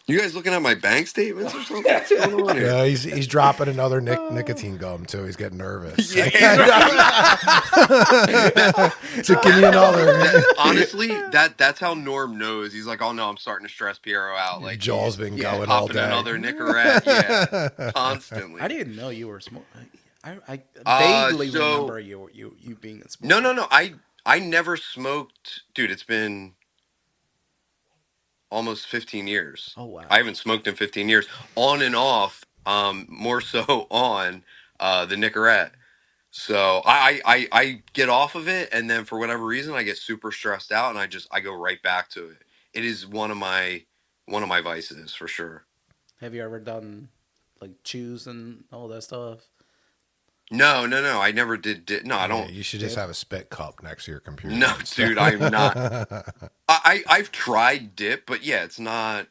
You guys looking at my bank statements or something? What's going on here? Yeah, he's dropping another nicotine gum too. He's getting nervous. Yeah, So give me another. Honestly, that's how Norm knows. He's like, oh no, I'm starting to stress Piero out. Like Jaw's he's been yeah, going all popping day. another Nicorette. Yeah, constantly. I didn't know you were smoking. I vaguely So remember you being a smoker. no. I never smoked, dude. It's been almost 15 years. Oh wow. I haven't smoked in 15 years, on and off. More so on the Nicorette. So I get off of it, and then for whatever reason, I get super stressed out, and I go right back to it. It is one of my vices for sure. Have you ever done like chews and all that stuff? No, no, no. I never no, I Yeah, don't. you should just Dip. have a spit cup next to your computer No, and stuff. dude, I'm not. I've tried dip, but yeah, it's not.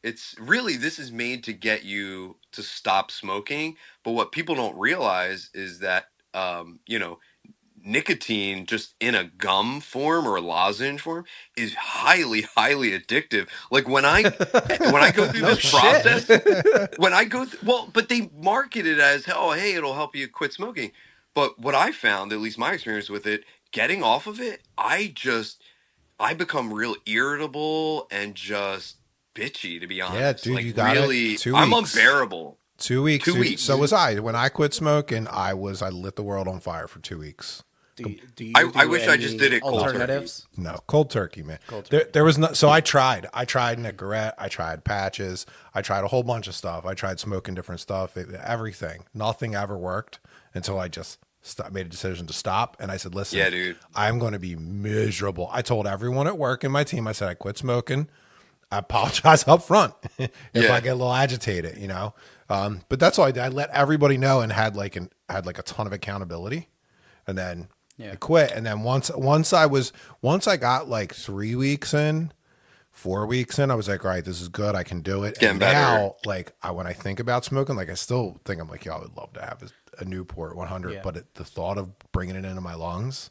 It's really, this is made to get you to stop smoking. But what people don't realize is that nicotine just in a gum form or a lozenge form is highly, highly addictive. Like when I go through No this shit. process, when I go well, but they market it as, oh, hey, it'll help you quit smoking. But what I found, at least my experience with it, getting off of it, I become real irritable and just bitchy, to be Yeah, honest. dude, Like you got it. really, Two I'm weeks. unbearable. 2 weeks, Two dude. So weeks. was I. When I quit smoking, I lit the world on fire for 2 weeks. Do you I do wish I just did any it cold turkey. alternatives? No, cold turkey, man. Cold There, turkey. there was no. So I tried. I tried Nicorette. I tried patches. I tried a whole bunch of stuff. I tried smoking different stuff. Everything. Nothing ever worked until I just made a decision to stop. And I said, "Listen, Yeah, dude. I'm going to be miserable." I told everyone at work and my team. I said, "I quit smoking. I apologize up front if I Yeah. get a little agitated, you know." But that's all I did. I let everybody know and had like a ton of accountability, and then I Yeah. quit. And then once I got like 3 weeks in, 4 weeks in, I was like, all right, this is good. I can do it. It's And getting better. now, like, when I think about smoking, like, I still think I'm like, yeah, I would love to have a Newport 100, Yeah. but the thought of bringing it into my lungs,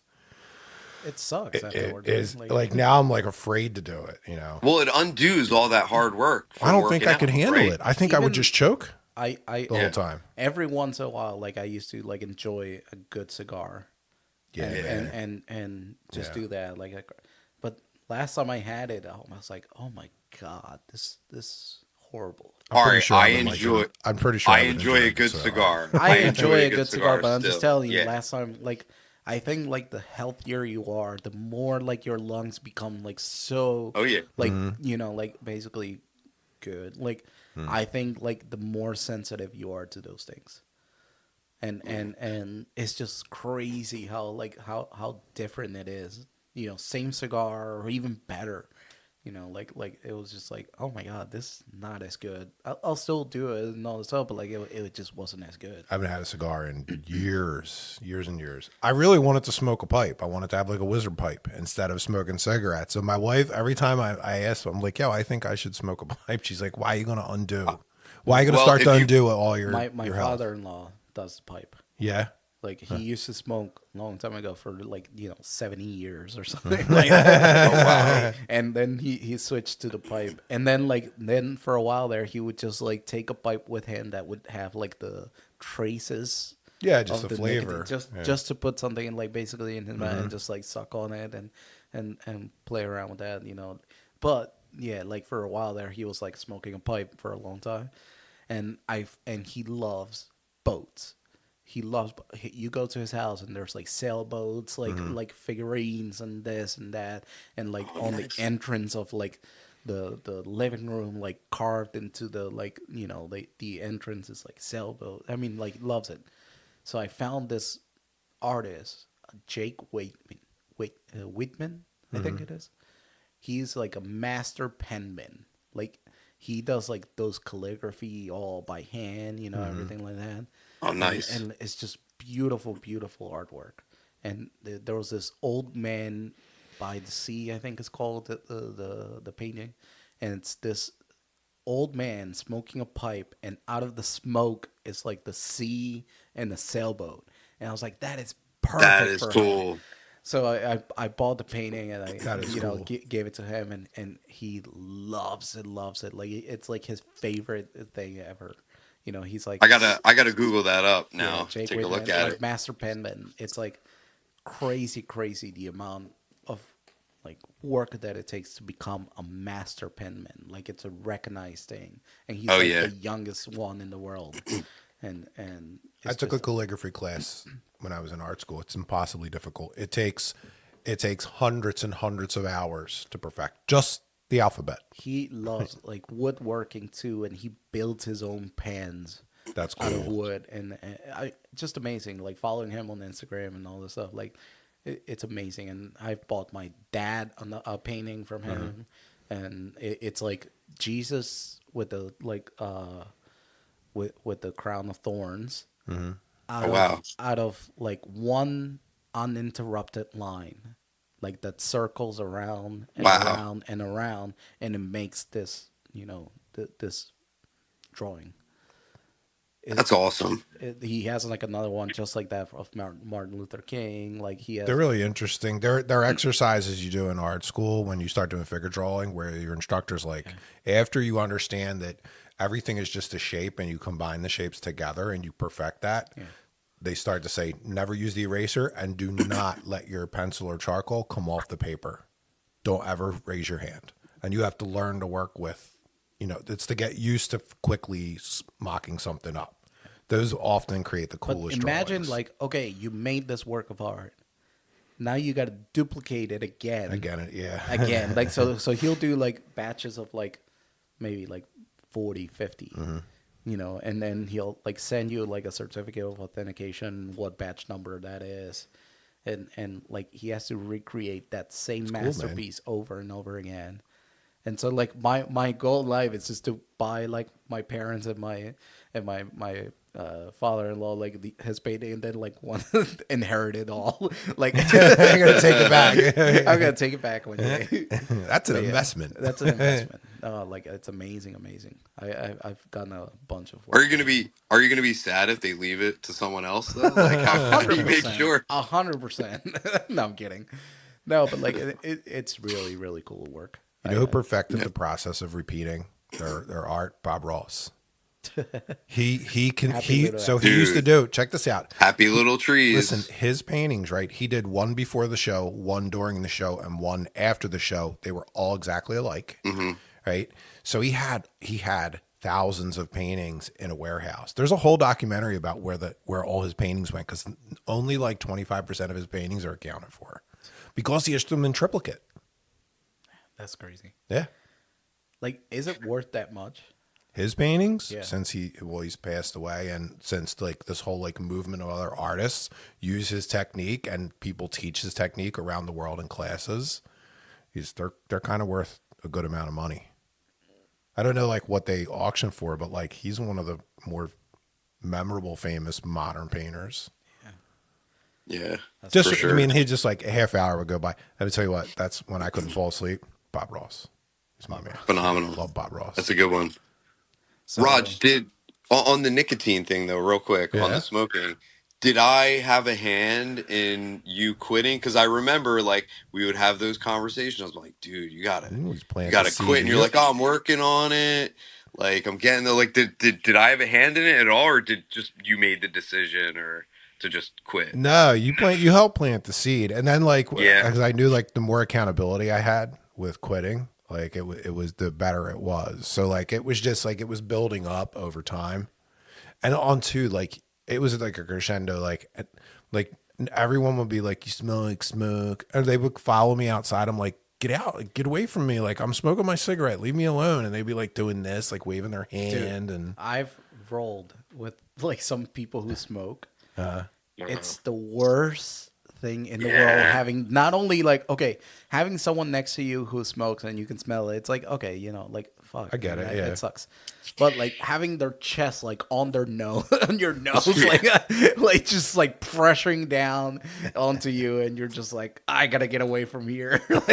It sucks it afterward, man. is like now I'm like afraid to do it. You know, Well, it undoes all that hard work I from don't think working I could out, handle right? it. I think I would even just choke I the whole Yeah. time. every once in a while, like I used to like enjoy a good cigar, Yeah, and Yeah. and just Yeah. do that. But last time I had it, I was like, oh my god, this is horrible. I'm All pretty right. sure I would like it. I'm pretty sure I I would enjoy enjoy a a good good cigar. cigar. I I enjoy enjoy a a good good cigar, cigar but I'm just still. telling you, Yeah. last time, like, I think like the healthier you are, the more like your lungs become like so, Oh yeah. like like basically good. Like I think like the more sensitive you are to those things, and it's just crazy how like how different it is. Same cigar or even better. Like it was just like, oh my god, this is not as good. I'll still do it and all this stuff, but like it just wasn't as good. I haven't had a cigar in years and years. I really wanted to smoke a pipe. I wanted to have like a wizard pipe instead of smoking cigarettes. So my wife, every time I asked her, I'm like, yo, I think I should smoke a pipe. She's like, why are you going to undo? Why are you going to Well, start to if you undo all your My your health? father-in-law does the pipe. Yeah. Like he used to smoke a long time ago for like 70 years or something like that. oh wow. And then he switched to the pipe. And then for a while there he would just like take a pipe with him that would have like the traces Yeah, just of the the flavor. nicotine, just Yeah. just to put something in, like basically in his mouth and just like suck on it and play around with that. But yeah, like for a while there he was like smoking a pipe for a long time. And he loves boats. You go to his house and there's like sailboats, like figurines and this and that, and like Oh, on the nice. entrance of like the living room, like carved into the like the entrance is like sailboat. I mean, like loves it. So I found this artist, Jake Whitman, I think it is. He's like a master penman. Like he does like those calligraphy all by hand, everything like that. Oh, And nice. and it's just beautiful, beautiful artwork. And there was this old man by the sea, I think it's called the painting, and it's this old man smoking a pipe, and out of the smoke is like the sea and the sailboat. And I was like, that is That perfect is for him. cool. So I bought the painting and I That is cool. gave it to him, and he loves it, like it's like his favorite thing ever. He's like, I gotta Google that up yeah, now. Jake Take a look Whitman, at like it. master penman. It's like crazy the amount of like work that it takes to become a master penman. Like it's a recognized thing, and he's Oh like yeah. the youngest one in the world, and I it's took a just calligraphy class when I was in art school. It's impossibly difficult. It takes hundreds and hundreds of hours to perfect just the alphabet. he loves like woodworking too, and he builds his own pans That's out of cool. wood, and I just amazing. Like following him on Instagram and all this stuff, like it's amazing. And I've bought my dad a painting from him, and it's like Jesus with the like with the crown of thorns, Oh wow. out of like one uninterrupted line, like that circles around and Wow. around and around, and it makes this, this drawing. It, That's awesome. he has like another one just like that of Martin Luther King. Like he They're has. really interesting. They're exercises you do in art school when you start doing figure drawing, where your instructor's like, after you understand that everything is just a shape and you combine the shapes together and you perfect that, Yeah. they start to say, never use the eraser and do not let your pencil or charcoal come off the paper. Don't ever raise your hand. And you have to learn to work with, it's to get used to quickly mocking something up. Those often create the But coolest imagine, drawings. like, okay, you made this work of art. Now you got to duplicate it again, Again, yeah. again. Like, so he'll do like batches of like maybe like 40, 50, and then he'll like send you like a certificate of authentication, what batch number that is, and like he has to recreate that same Cool, man. masterpiece over and over again. And so like my goal in life is just to buy like my parents and my father-in-law like his painting, and then like one inherit it all. Like I'm going to take it back. I'm gonna take it back one day. That's an But yeah, investment. that's an investment. Like it's amazing, amazing. I've gotten a bunch of work. Are you gonna be sad if they leave it to someone else though? Like how do hundred you make percent, sure? 100%. No, I'm kidding. No, but like it's really really cool work. You know who perfected the process of repeating their art? Bob Ross. He can Happy little so he used to Dude, do, check this out. happy little Listen, trees. his paintings, right? He did one before the show, one during the show, and one after the show. They were all exactly alike, Hmm. right? So he had thousands of paintings in a warehouse. There's a whole documentary about where all his paintings went, because only like 25% of his paintings are accounted for because he has them in triplicate. That's crazy. Yeah. Like, is it worth that much? His paintings, Yeah. since he's passed away, and since like this whole like movement of other artists use his technique and people teach his technique around the world in classes, they're kind of worth a good amount of money. I don't know like what they auction for, but like he's one of the more memorable, famous modern painters. Yeah, Just for sure. I mean, he just like a half hour would go by. I would tell you what, that's when I couldn't fall asleep. Bob Ross, he's my man. Phenomenal. Love Bob Ross. That's a good one. So Raj, did on the nicotine thing though, real quick on the Yeah. smoking, did I have a hand in you quitting? Because I remember like we would have those conversations. I was like, dude, Ooh, he's you planting the gotta seed quit, and in you're you. like, oh, I'm working on it. Like I'm getting the like. Did I have a hand in it at all, or did just you made the decision, or to just quit? No, you helped plant the seed, and then like Yeah. because I knew like the more accountability I had with quitting, like it was the better it was. So like it was just like it was building up over time, and on to like it was like a crescendo. Like everyone would be like, "You smell like smoke," and they would follow me outside. I'm like, "Get out! Like, get away from me! Like I'm smoking my cigarette. Leave me alone!" And they'd be like doing this, like waving their dude, hand, and I've rolled with like some people who smoke. uh, It's the worst thing in the world Yeah. having not only like okay, having someone next to you who smokes and you can smell it. It's like okay, like fuck. I get it, man, yeah. it sucks. But like having their chest like on their nose, on your nose, Yeah. like just like pressuring down onto you, and you're just like, I gotta get away from here. Like,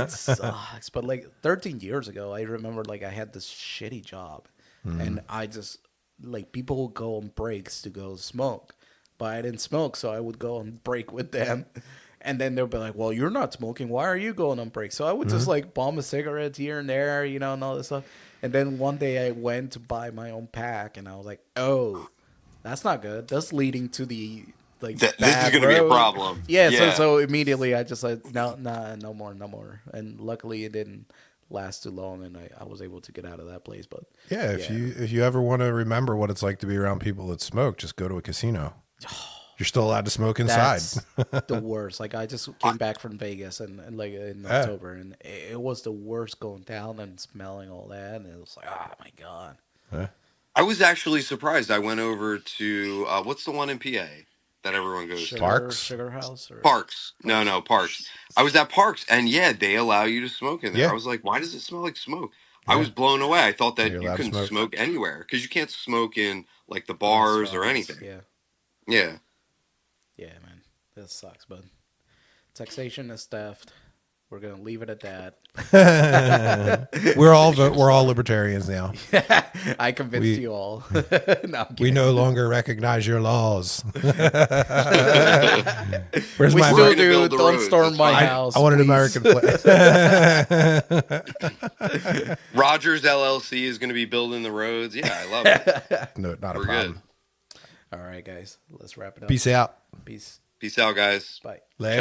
it sucks. But like 13 years ago, I remember like I had this shitty job, and I just like people would go on breaks to go smoke, but I didn't smoke, so I would go on break with them. And then they'll be like, "Well, you're not smoking. Why are you going on break?" So I would just like bomb a cigarette here and there, and all this stuff. And then one day I went to buy my own pack, and I was like, "Oh, that's not good. That's leading to the like This is bad gonna be a road." problem. Yeah. Yeah. So immediately I just said, "No, nah, no more, no more." And luckily it didn't last too long, and I was able to get out of that place. But yeah, if you ever want to remember what it's like to be around people that smoke, just go to a casino. You're still allowed to smoke inside. that's the worst. Like I just came back from Vegas and like in Yeah. October, and it was the worst going down and smelling all that, and it was like, oh my god. Yeah. I was actually surprised. I went over to what's the one in PA that everyone goes to? Parks? Sugar House, or Parks. No, Parks. I was at Parks, and yeah, they allow you to smoke in there. I Yeah. was like, why does it smell like smoke? I Yeah. was blown away. I thought You're that you allowed to couldn't smoke. smoke anywhere because you can't smoke in like the restaurants. bars or anything. Yeah, Yeah. Yeah, man, that sucks. But taxation is theft. We're gonna leave it at that. We're all libertarians now. I convinced We- you all. No, I'm We kidding. no longer recognize your laws. Where's We my still gonna do. build the Don't roads, storm it's my fine. house. I want an please. American flag. Rogers LLC is going to be building the roads. Yeah, I love it. No, not a We're problem. good. All right, guys. Let's wrap it up. Peace out. Peace. Peace out, guys. Bye. Later.